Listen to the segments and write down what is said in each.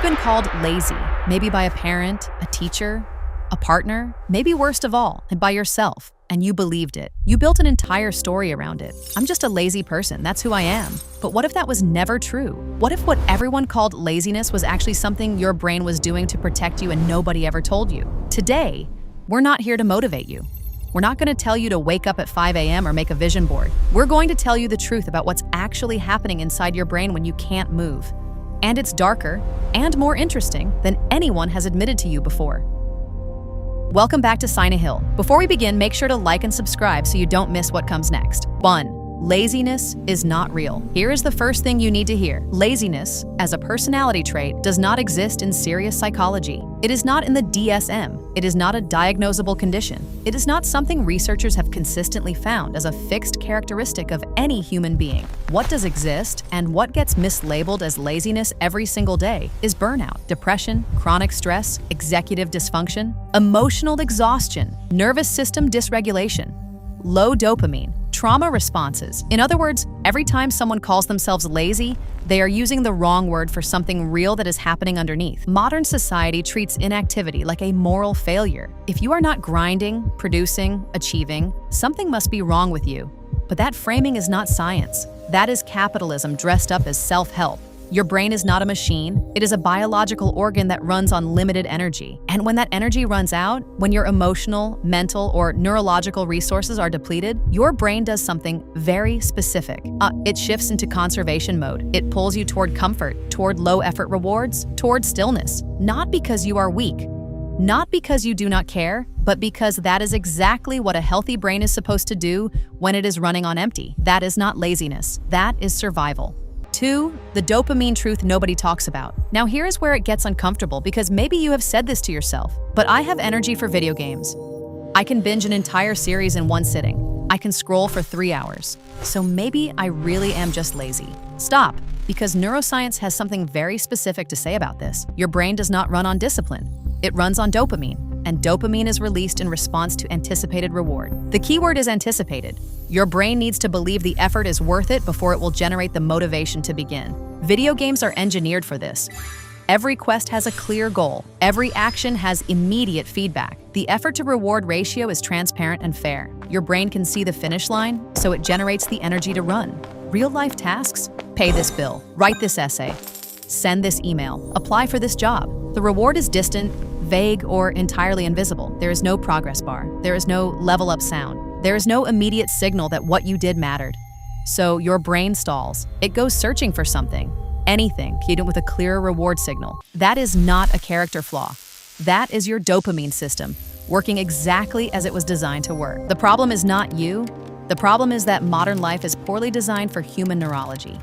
You've been called lazy, maybe by a parent, a teacher, a partner, maybe worst of all, by yourself, and you believed it. You built an entire story around it. I'm just a lazy person, that's who I am. But what if that was never true? What if what everyone called laziness was actually something your brain was doing to protect you and nobody ever told you? Today, we're not here to motivate you. We're not going to tell you to wake up at 5 a.m. or make a vision board. We're going to tell you the truth about what's actually happening inside your brain when you can't move. And it's darker and more interesting than anyone has admitted to you before. Welcome back to Sign a Hill. Before we begin, make sure to like and subscribe so you don't miss what comes next. 1. Laziness is not real. Here is the first thing you need to hear. Laziness, as a personality trait, does not exist in serious psychology. It is not in the DSM. It is not a diagnosable condition. It is not something researchers have consistently found as a fixed characteristic of any human being. What does exist and what gets mislabeled as laziness every single day is burnout, depression, chronic stress, executive dysfunction, emotional exhaustion, nervous system dysregulation, low dopamine, trauma responses. In other words, every time someone calls themselves lazy, they are using the wrong word for something real that is happening underneath. Modern society treats inactivity like a moral failure. If you are not grinding, producing, achieving, something must be wrong with you. But that framing is not science. That is capitalism dressed up as self-help. Your brain is not a machine. It is a biological organ that runs on limited energy. And when that energy runs out, when your emotional, mental, or neurological resources are depleted, your brain does something very specific. It shifts into conservation mode. It pulls you toward comfort, toward low-effort rewards, toward stillness. Not because you are weak, not because you do not care, but because that is exactly what a healthy brain is supposed to do when it is running on empty. That is not laziness. That is survival. 2. The dopamine truth nobody talks about. Now here is where it gets uncomfortable because maybe you have said this to yourself, but I have energy for video games. I can binge an entire series in one sitting. I can scroll for 3 hours. So maybe I really am just lazy. Stop, because neuroscience has something very specific to say about this. Your brain does not run on discipline. It runs on dopamine, and dopamine is released in response to anticipated reward. The key word is anticipated. Your brain needs to believe the effort is worth it before it will generate the motivation to begin. Video games are engineered for this. Every quest has a clear goal. Every action has immediate feedback. The effort to reward ratio is transparent and fair. Your brain can see the finish line, so it generates the energy to run. Real-life tasks? Pay this bill, write this essay, send this email, apply for this job. The reward is distant, vague, or entirely invisible. There is no progress bar. There is no level-up sound. There is no immediate signal that what you did mattered. So your brain stalls. It goes searching for something, anything, even with a clearer reward signal. That is not a character flaw. That is your dopamine system, working exactly as it was designed to work. The problem is not you. The problem is that modern life is poorly designed for human neurology.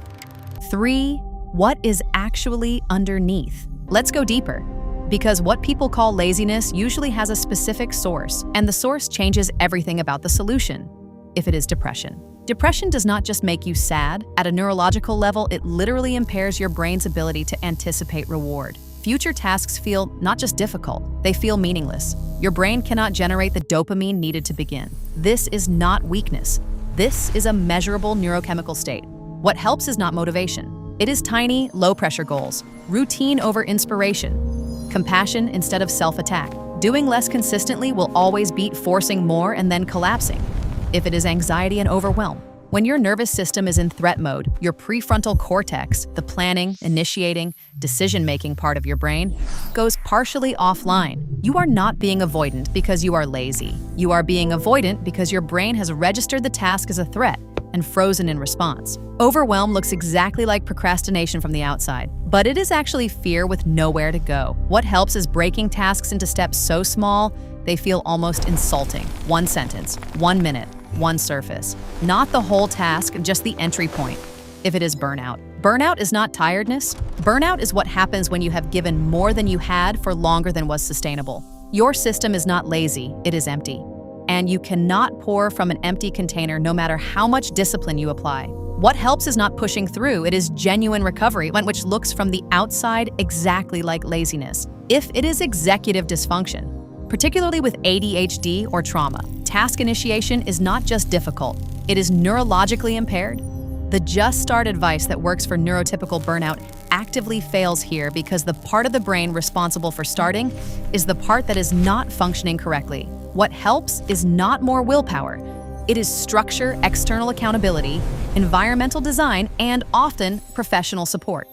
3. What is actually underneath? Let's go deeper. Because what people call laziness usually has a specific source, and the source changes everything about the solution. If it is depression. Depression does not just make you sad. At a neurological level, it literally impairs your brain's ability to anticipate reward. Future tasks feel not just difficult, they feel meaningless. Your brain cannot generate the dopamine needed to begin. This is not weakness. This is a measurable neurochemical state. What helps is not motivation. It is tiny, low-pressure goals, routine over inspiration, compassion instead of self-attack. Doing less consistently will always beat forcing more and then collapsing. If it is anxiety and overwhelm, when your nervous system is in threat mode, your prefrontal cortex, the planning, initiating, decision-making part of your brain, goes partially offline. You are not being avoidant because you are lazy. You are being avoidant because your brain has registered the task as a threat and frozen in response. Overwhelm looks exactly like procrastination from the outside, but it is actually fear with nowhere to go. What helps is breaking tasks into steps so small, they feel almost insulting. 1 sentence, 1 minute, 1 surface. Not the whole task, just the entry point. If it is burnout. Burnout is not tiredness. Burnout is what happens when you have given more than you had for longer than was sustainable. Your system is not lazy, it is empty. And you cannot pour from an empty container no matter how much discipline you apply. What helps is not pushing through, it is genuine recovery, one which looks from the outside exactly like laziness. If it is executive dysfunction, particularly with ADHD or trauma, task initiation is not just difficult, it is neurologically impaired. The just start advice that works for neurotypical burnout actively fails here because the part of the brain responsible for starting is the part that is not functioning correctly. What helps is not more willpower. It is structure, external accountability, environmental design, and often professional support.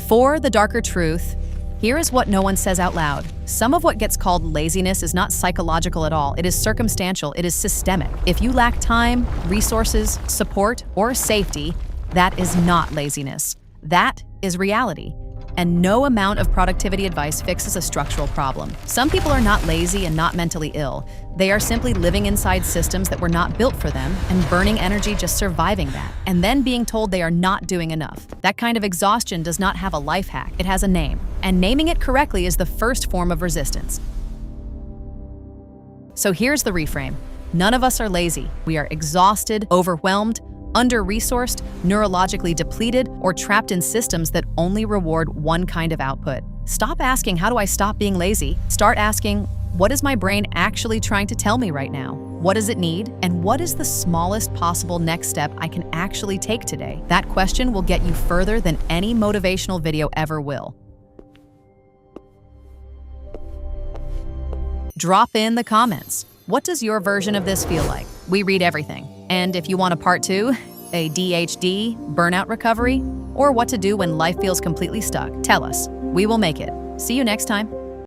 For the darker truth, here is what no one says out loud. Some of what gets called laziness is not psychological at all. It is circumstantial. It is systemic. If you lack time, resources, support, or safety, that is not laziness. That is reality. And no amount of productivity advice fixes a structural problem. Some people are not lazy and not mentally ill. They are simply living inside systems that were not built for them and burning energy just surviving that, and then being told they are not doing enough. That kind of exhaustion does not have a life hack. It has a name, and naming it correctly is the first form of resistance. So here's the reframe. None of us are lazy. We are exhausted, overwhelmed, under-resourced, neurologically depleted, or trapped in systems that only reward one kind of output. Stop asking, how do I stop being lazy? Start asking, what is my brain actually trying to tell me right now? What does it need? And what is the smallest possible next step I can actually take today? That question will get you further than any motivational video ever will. Drop in the comments. What does your version of this feel like? We read everything. And if you want a part 2, a DHD, burnout recovery, or what to do when life feels completely stuck, tell us. We will make it. See you next time.